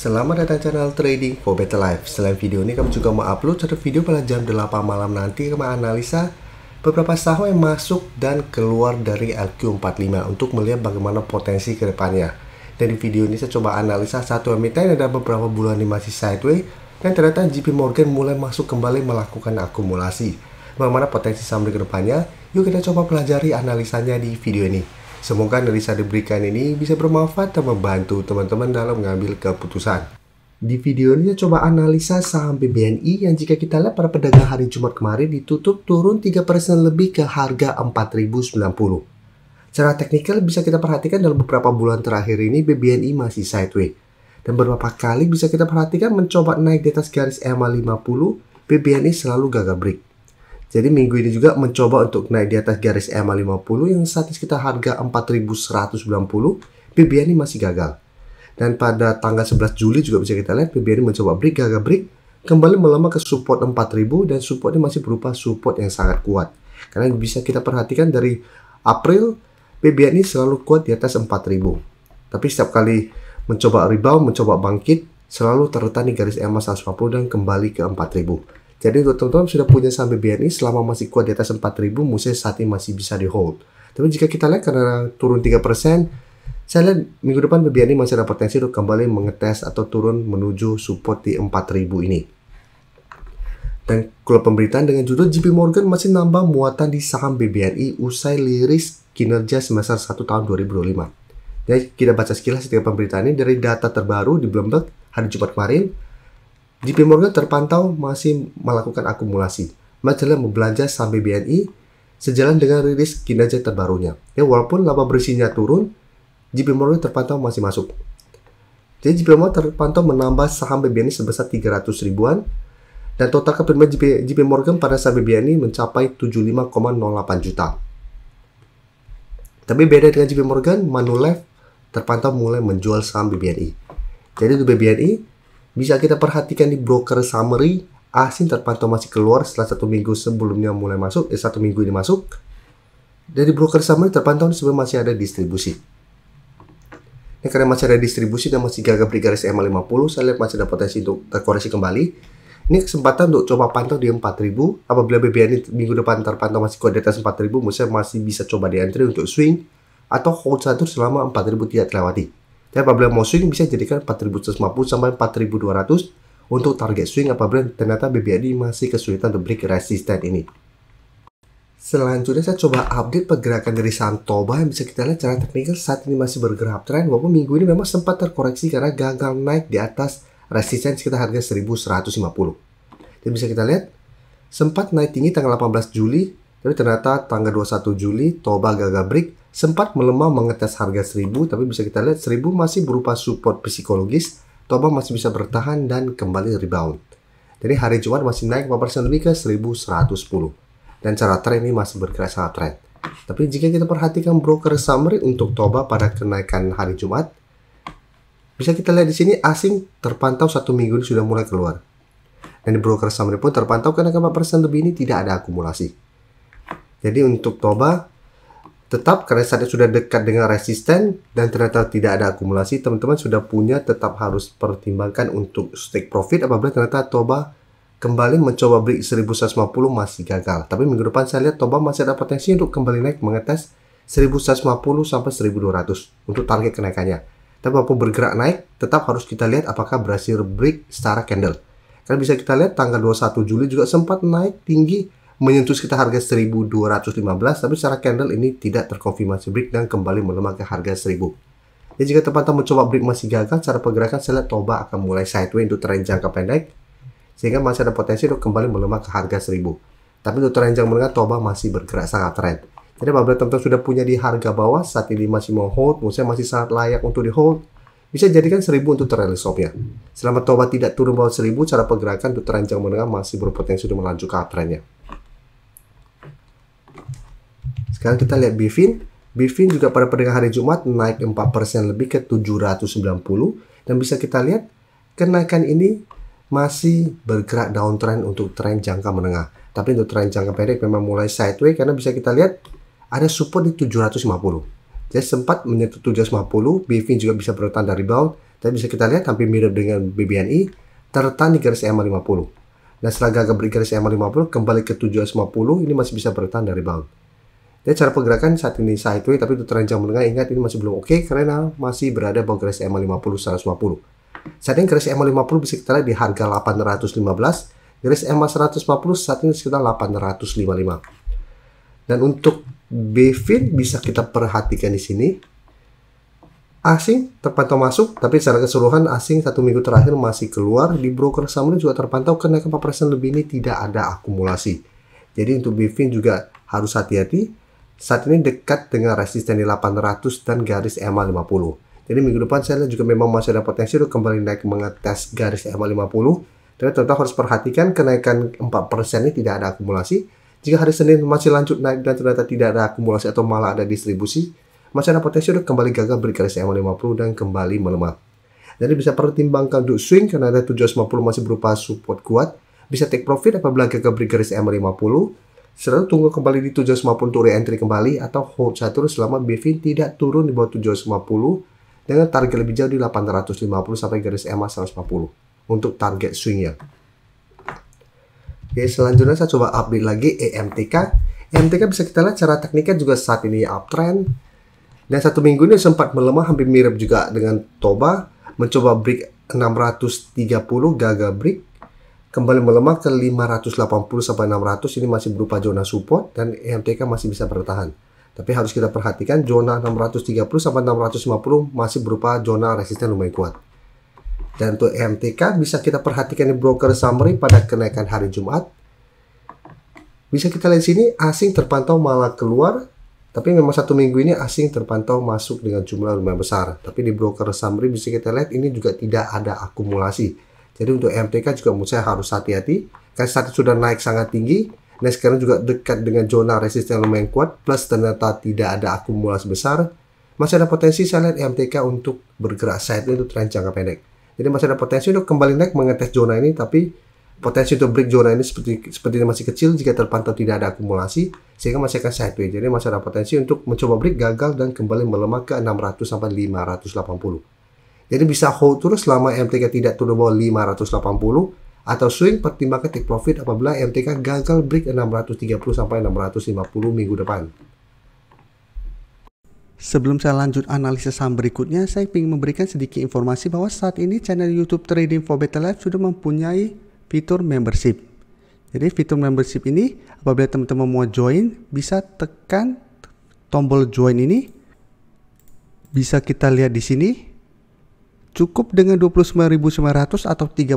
Selamat datang channel Trading for Better Life. Selain video ini, kami juga mau upload satu video pada jam 8 malam nanti kami analisa beberapa saham yang masuk dan keluar dari LQ45 untuk melihat bagaimana potensi ke depannya. Dan di video ini saya coba analisa satu emiten yang ada beberapa bulan ini masih sideways dan ternyata JP Morgan mulai masuk kembali melakukan akumulasi. Bagaimana potensi saham ke depannya? Yuk kita coba pelajari analisanya di video ini. Semoga analisa diberikan ini bisa bermanfaat dan membantu teman-teman dalam mengambil keputusan. Di video ini saya coba analisa saham BBNI yang jika kita lihat pada perdagangan hari Jumat kemarin ditutup turun 3% lebih ke harga 4090. Secara teknikal bisa kita perhatikan dalam beberapa bulan terakhir ini BBNI masih sideways. Dan beberapa kali bisa kita perhatikan mencoba naik di atas garis EMA50, BBNI selalu gagal break. Jadi minggu ini juga mencoba untuk naik di atas garis EMA50 yang saat ini sekitar harga 4190, BBNI masih gagal. Dan pada tanggal 11 Juli juga bisa kita lihat BBNI mencoba break, gagal break, kembali melemah ke support 4000 dan supportnya masih berupa support yang sangat kuat. Karena bisa kita perhatikan dari April BBNI selalu kuat di atas 4000. Tapi setiap kali mencoba rebound, mencoba bangkit, selalu terletak di garis EMA150 dan kembali ke 4000. Jadi untuk teman-teman sudah punya saham BBNI selama masih kuat di atas 4000, mungkin saat ini masih bisa di hold. Tapi jika kita lihat karena turun 3%, saya lihat minggu depan BBNI masih ada potensi untuk kembali mengetes atau turun menuju support di 4000 ini. Dan kalau pemberitaan dengan judul JP Morgan masih nambah muatan di saham BBNI usai liris kinerja semester 1 tahun 2025. Jadi kita baca sekilas setiap pemberitaan ini dari data terbaru di Bloomberg hari Jumat kemarin. JP Morgan terpantau masih melakukan akumulasi, masalah membelanja saham BBNI sejalan dengan rilis kinerja terbarunya. Ya, walaupun laba bersihnya turun, JP Morgan terpantau masih masuk. Jadi JP Morgan terpantau menambah saham BBNI sebesar 300 ribuan dan total kepemilikan JP Morgan pada saham BBNI mencapai 75,08 juta. Tapi beda dengan JP Morgan, Manulife terpantau mulai menjual saham BBNI. Jadi untuk BBNI bisa kita perhatikan di broker summary, asing terpantau masih keluar setelah 1 minggu sebelumnya mulai masuk, 1 minggu ini masuk. Dari broker summary terpantau sebenarnya masih ada distribusi. Nah, karena masih ada distribusi dan masih gagal break garis EMA50, saya lihat masih ada potensi untuk terkoreksi kembali. Ini kesempatan untuk coba pantau di 4000. Apabila BBNI minggu depan terpantau masih kuat di atas 4000, saya masih bisa coba di entry untuk swing atau hold satu selama 4000 tidak terlewati. Dan apabila mau swing bisa jadikan 4150 sampai 4200 untuk target swing apabila ternyata BBNI masih kesulitan untuk break resisten ini. Selanjutnya saya coba update pergerakan dari saham Toba yang bisa kita lihat secara teknikal saat ini masih bergerak tren walaupun minggu ini memang sempat terkoreksi karena gagal naik di atas resisten sekitar harga 1150. Jadi bisa kita lihat sempat naik tinggi tanggal 18 Juli tapi ternyata tanggal 21 Juli Toba gagal break. Sempat melemah mengetes harga 1000, tapi bisa kita lihat 1000 masih berupa support psikologis, Toba masih bisa bertahan dan kembali rebound. Jadi hari Jumat masih naik 4% lebih ke 1110. Dan cara tren ini masih bergerak sangat tren. Tapi jika kita perhatikan broker summary untuk Toba pada kenaikan hari Jumat, bisa kita lihat di sini asing terpantau 1 minggu ini sudah mulai keluar. Dan di broker summary pun terpantau kenaikan 4% lebih ini tidak ada akumulasi. Jadi untuk Toba tetap karena saat sudah dekat dengan resisten dan ternyata tidak ada akumulasi, teman-teman sudah punya tetap harus pertimbangkan untuk take profit apabila ternyata Toba kembali mencoba break 1150 masih gagal. Tapi minggu depan saya lihat Toba masih ada potensi untuk kembali naik mengetes 1150 sampai 1200 untuk target kenaikannya. Tapi walaupun bergerak naik, tetap harus kita lihat apakah berhasil break secara candle. Karena bisa kita lihat tanggal 21 Juli juga sempat naik tinggi menyentuh sekitar harga 1215, tapi secara candle ini tidak terkonfirmasi break dan kembali melemah ke harga 1000. Jadi jika terpantau mencoba break masih gagal, cara pergerakan saya lihat Toba akan mulai sideways untuk tren jangka pendek, sehingga masih ada potensi untuk kembali melemah ke harga 1000. Tapi untuk tren jangka menengah Toba masih bergerak sangat tren. Jadi apabila teman-teman sudah punya di harga bawah, saat ini masih mau hold, menurut saya masih sangat layak untuk di hold, bisa jadikan 1000 untuk trailing stopnya. Selama Toba tidak turun bawah 1000, cara pergerakan untuk tren jangka menengah masih berpotensi untuk melanjutkan trennya. Sekarang kita lihat BFIN juga pada perdagangan hari Jumat naik 4% lebih ke 790 dan bisa kita lihat kenaikan ini masih bergerak downtrend untuk tren jangka menengah. Tapi untuk tren jangka pendek memang mulai sideways karena bisa kita lihat ada support di 750. Jadi sempat menyentuh 750, BFIN juga bisa bertahan dari rebound Tapi bisa kita lihat hampir mirip dengan BBNI, tertahan di garis EMA 50. Dan setelah gagal break garis EMA 50, kembali ke 750, ini masih bisa bertahan dari bound. Dan cara pergerakan saat ini sideways, tapi untuk tren jam menengah ingat ini masih belum oke karena masih berada bawah garis EMA 50 150. Saat ini garis EMA 50 bisa kita lihat di harga 815, garis EMA 140 saat ini sekitar 855. Dan untuk BFIN bisa kita perhatikan di sini. Asing terpantau masuk, tapi secara keseluruhan asing 1 minggu terakhir masih keluar. Di broker summary juga terpantau kenaikan 4% lebih ini tidak ada akumulasi. Jadi untuk BFIN juga harus hati-hati. Saat ini dekat dengan resisten di 800 dan garis EMA 50. Jadi minggu depan saya lihat juga memang masih ada potensi untuk kembali naik mengetes garis EMA 50. Dan tetap harus perhatikan kenaikan 4% ini tidak ada akumulasi. Jika hari Senin masih lanjut naik dan ternyata tidak ada akumulasi atau malah ada distribusi, masih ada potensi untuk kembali gagal break garis EMA 50 dan kembali melemah. Jadi bisa pertimbangkan untuk swing karena ada 750 masih berupa support kuat. Bisa take profit apabila gagal break garis EMA 50. Serta tunggu kembali di 750 untuk re-entry kembali atau hold satu selama BFIN tidak turun di bawah 750 dengan target lebih jauh di 850 sampai garis EMA 140 untuk target swingnya. Oke, selanjutnya saya coba update lagi EMTK. EMTK bisa kita lihat secara tekniknya juga saat ini uptrend. Dan 1 minggu ini sempat melemah hampir mirip juga dengan Toba. Mencoba break 630 gagal break. Kembali melemah ke 580 sampai 600. Ini masih berupa zona support dan EMTK masih bisa bertahan. Tapi harus kita perhatikan zona 630 sampai 650 masih berupa zona resisten lumayan kuat. Dan untuk EMTK bisa kita perhatikan di broker summary pada kenaikan hari Jumat. Bisa kita lihat sini asing terpantau malah keluar. Tapi memang 1 minggu ini asing terpantau masuk dengan jumlah lumayan besar. Tapi di broker summary bisa kita lihat ini juga tidak ada akumulasi. Jadi untuk EMTK juga menurut saya harus hati-hati. Karena saat sudah naik sangat tinggi. Dan sekarang juga dekat dengan zona resisten lumayan kuat. Plus ternyata tidak ada akumulasi besar. Masih ada potensi saya lihat EMTK untuk bergerak sideways untuk tren jangka pendek. Jadi masih ada potensi untuk kembali naik mengetes zona ini. Tapi potensi untuk break zona ini seperti masih kecil jika terpantau tidak ada akumulasi sehingga masih akan sideways. Jadi masih ada potensi untuk mencoba break gagal dan kembali melemah ke 600 sampai 580. Jadi bisa hold terus selama MTK tidak turun bawah 580 atau swing pertimbangkan take profit apabila MTK gagal break 630 sampai 650 minggu depan. Sebelum saya lanjut analisis saham berikutnya, saya ingin memberikan sedikit informasi bahwa saat ini channel YouTube Trading for Better Life sudah mempunyai fitur membership. Jadi fitur membership ini apabila teman-teman mau join bisa tekan tombol join ini. Bisa kita lihat di sini. Cukup dengan 29.900 atau 30.000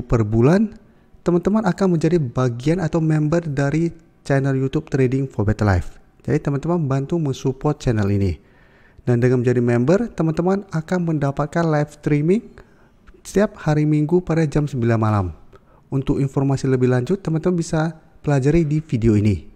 per bulan, teman-teman akan menjadi bagian atau member dari channel YouTube Trading for Better Life. Jadi teman-teman bantu mensupport channel ini. Dan dengan menjadi member, teman-teman akan mendapatkan live streaming setiap hari Minggu pada jam 9 malam. Untuk informasi lebih lanjut, teman-teman bisa pelajari di video ini.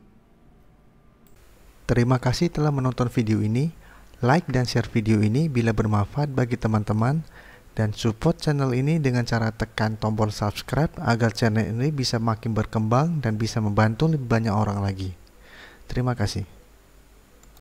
Terima kasih telah menonton video ini. Like dan share video ini bila bermanfaat bagi teman-teman. Dan support channel ini dengan cara tekan tombol subscribe agar channel ini bisa makin berkembang dan bisa membantu lebih banyak orang lagi. Terima kasih.